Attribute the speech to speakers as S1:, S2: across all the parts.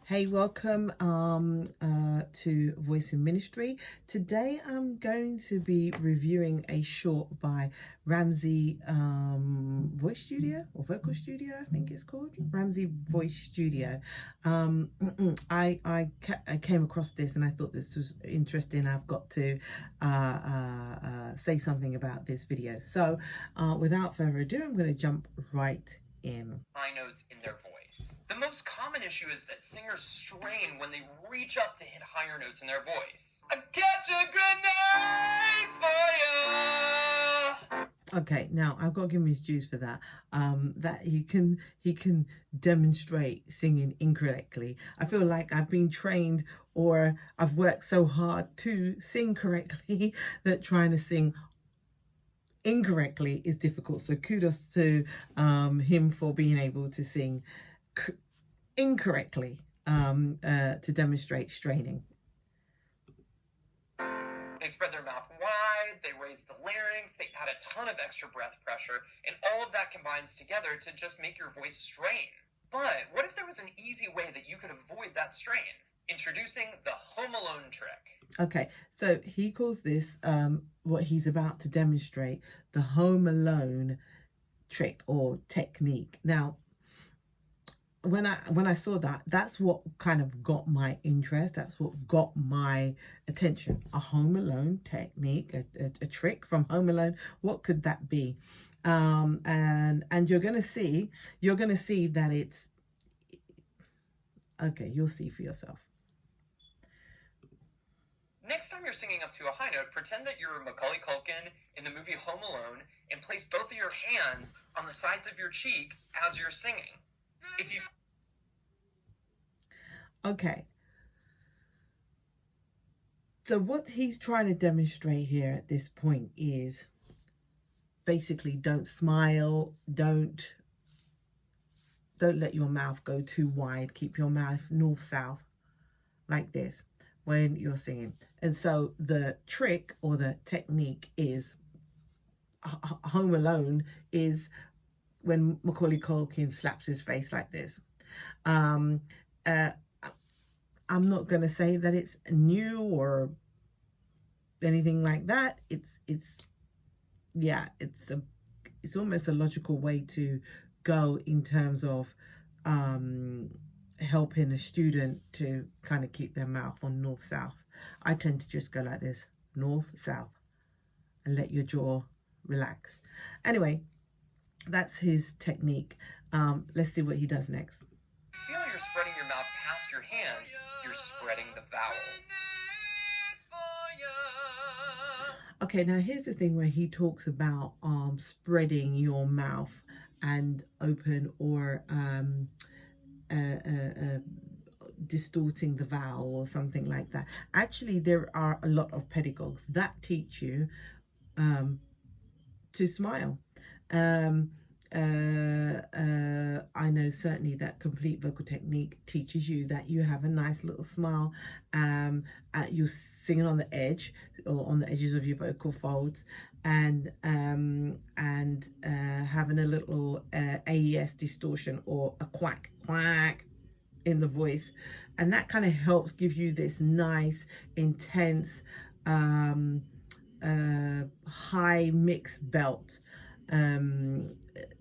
S1: Hey, welcome to Voice in Ministry. Today I'm going to be reviewing a short by Ramsey Voice Studio or Vocal Studio, I think it's called. Ramsey Voice Studio. I came across this and I thought this was interesting. I've got to say something about this video. So without further ado, I'm going to jump right in.
S2: High notes in their voice. The most common issue is that singers strain when they reach up to hit higher notes in their voice. I catch a grenade for ya.
S1: Okay, now I've got to give him his dues for that. That he can demonstrate singing incorrectly. I feel like I've been trained or I've worked so hard to sing correctly that trying to sing incorrectly is difficult. So kudos to him for being able to sing incorrectly to demonstrate straining.
S2: They spread their mouth wide, they raise the larynx, they add a ton of extra breath pressure, and all of that combines together to just make your voice strain. But what if there was an easy way that you could avoid that strain? Introducing the Home Alone trick.
S1: Okay, so he calls this what he's about to demonstrate, the Home Alone trick or technique. Now, when I saw that, that's what kind of got my interest. That's what got my attention. A Home Alone technique, a trick from Home Alone. What could that be? And you're gonna see that it's okay. You'll see for yourself.
S2: Next time you're singing up to a high note, pretend that you're Macaulay Culkin in the movie Home Alone and place both of your hands on the sides of your cheek as you're singing. If you...
S1: Okay. So what he's trying to demonstrate here at this point is basically don't smile, don't let your mouth go too wide. Keep your mouth north-south like this when you're singing. And so the trick or the technique is Home Alone is when Macaulay Culkin slaps his face like this. I'm not going to say that it's new or anything like that. It's almost a logical way to go in terms of helping a student to kind of keep their mouth on north-south. I tend to just go like this, north-south, and let your jaw relax. Anyway, that's his technique. Let's see what he does next.
S2: Feel you're spreading your mouth past your hands, you're spreading the vowel.
S1: Okay, now here's the thing where he talks about spreading your mouth and open or distorting the vowel or something like that. Actually, there are a lot of pedagogues that teach you to smile. I know certainly that Complete Vocal Technique teaches you that you have a nice little smile. You're singing on the edge or on the edges of your vocal folds, and having a little AES distortion or a quack in the voice, and that kind of helps give you this nice intense high mix belt.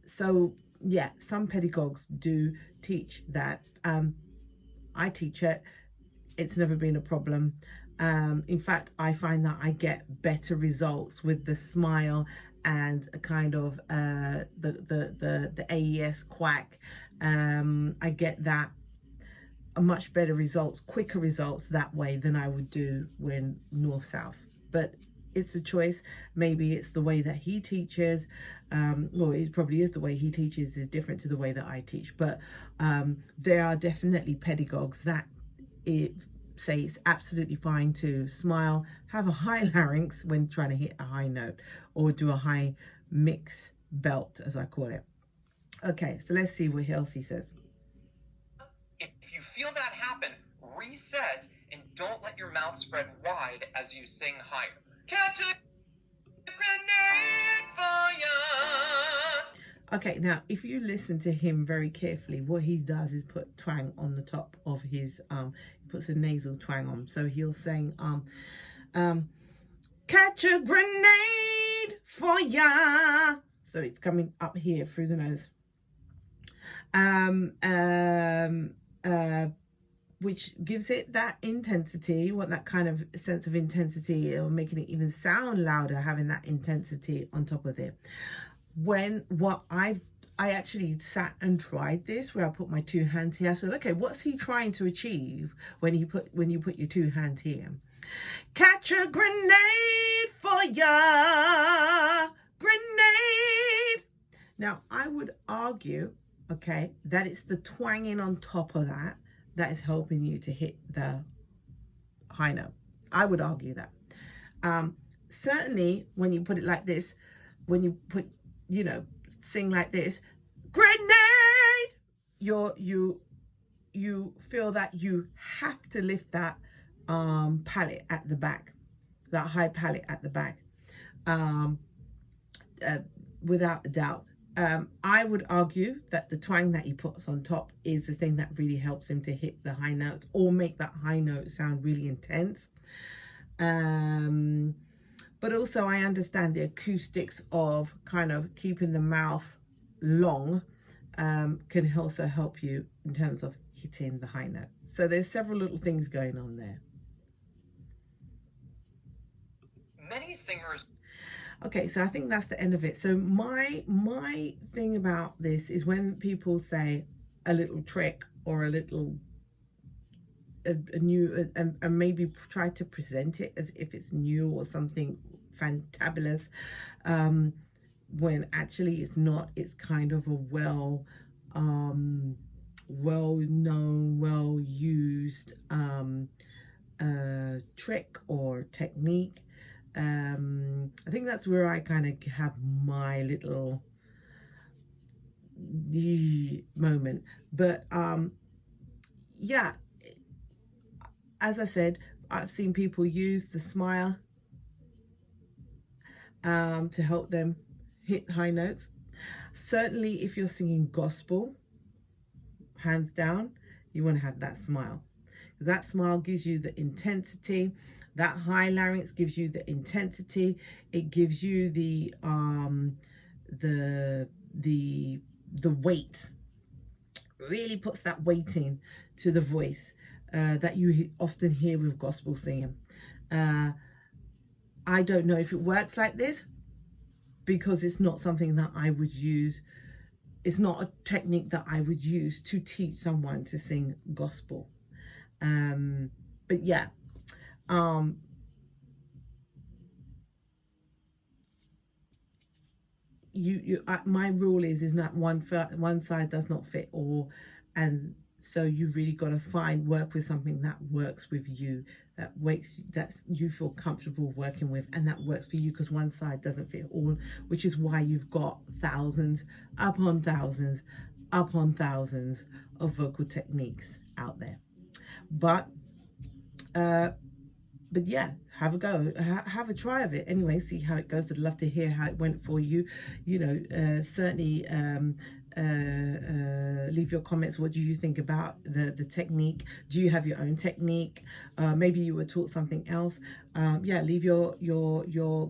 S1: So yeah, some pedagogues do teach that. I teach it. It's never been a problem. In fact, I find that I get better results with the smile and a kind of the AES quack. I get that much better results, quicker results that way than I would do when north-south. But it's a choice. Maybe it's the way that he teaches. Well, it probably is the way he teaches is different to the way that I teach. But there are definitely pedagogues that say it's absolutely fine to smile, have a high larynx when trying to hit a high note, or do a high mix belt, as I call it. Okay, so let's see what else he says.
S2: If you feel that happen, reset and don't let your mouth spread wide as you sing higher. Catch a grenade for ya.
S1: Okay, now if you listen to him very carefully, what he does is put twang on the top of his he puts a nasal twang on. So he'll sing catch a grenade for ya. So it's coming up here through the nose. Which gives it that intensity. You want that kind of sense of intensity, or making it even sound louder, having that intensity on top of it. I actually sat and tried this, where I put my two hands here. I said, okay, what's he trying to achieve when you put your two hands here? Catch a grenade for ya, grenade. Now, I would argue, okay, that it's the twanging on top of that is helping you to hit the high note. I would argue that. Certainly, when you put it like this, when you put, you know, sing like this, grenade, you feel that you have to lift that palate at the back, that high palate at the back, without a doubt. I would argue that the twang that he puts on top is the thing that really helps him to hit the high notes, or make that high note sound really intense. But also I understand the acoustics of kind of keeping the mouth long can also help you in terms of hitting the high note. So there's several little things going on there.
S2: Many singers...
S1: Okay, so I think that's the end of it. So my thing about this is when people say a little trick or a little new, and maybe try to present it as if it's new or something fantabulous, when actually it's not. It's kind of a well-known, well-used trick or technique. I think that's where I kind of have my little moment. But yeah, as I said, I've seen people use the smile to help them hit high notes. Certainly if you're singing gospel, hands down, you want to have that smile. That smile gives you the intensity. That high larynx gives you the intensity. It gives you the weight. Really puts that weight in to the voice that you often hear with gospel singing. I don't know if it works like this, because it's not something that I would use. It's not a technique that I would use to teach someone to sing gospel. But yeah, my rule is that one size does not fit all, and so you really got to work with something that works with you, that you feel comfortable working with, and that works for you, because one side doesn't fit all, which is why you've got thousands upon thousands upon thousands of vocal techniques out there. But yeah, have a go, have a try of it anyway, see how it goes. I'd love to hear how it went for you. You know, certainly leave your comments. What do you think about the technique? Do you have your own technique? Maybe you were taught something else. Yeah, leave your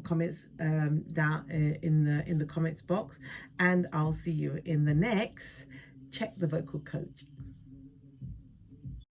S1: comments down in the comments box, and I'll see you in the next Check the Vocal Coach.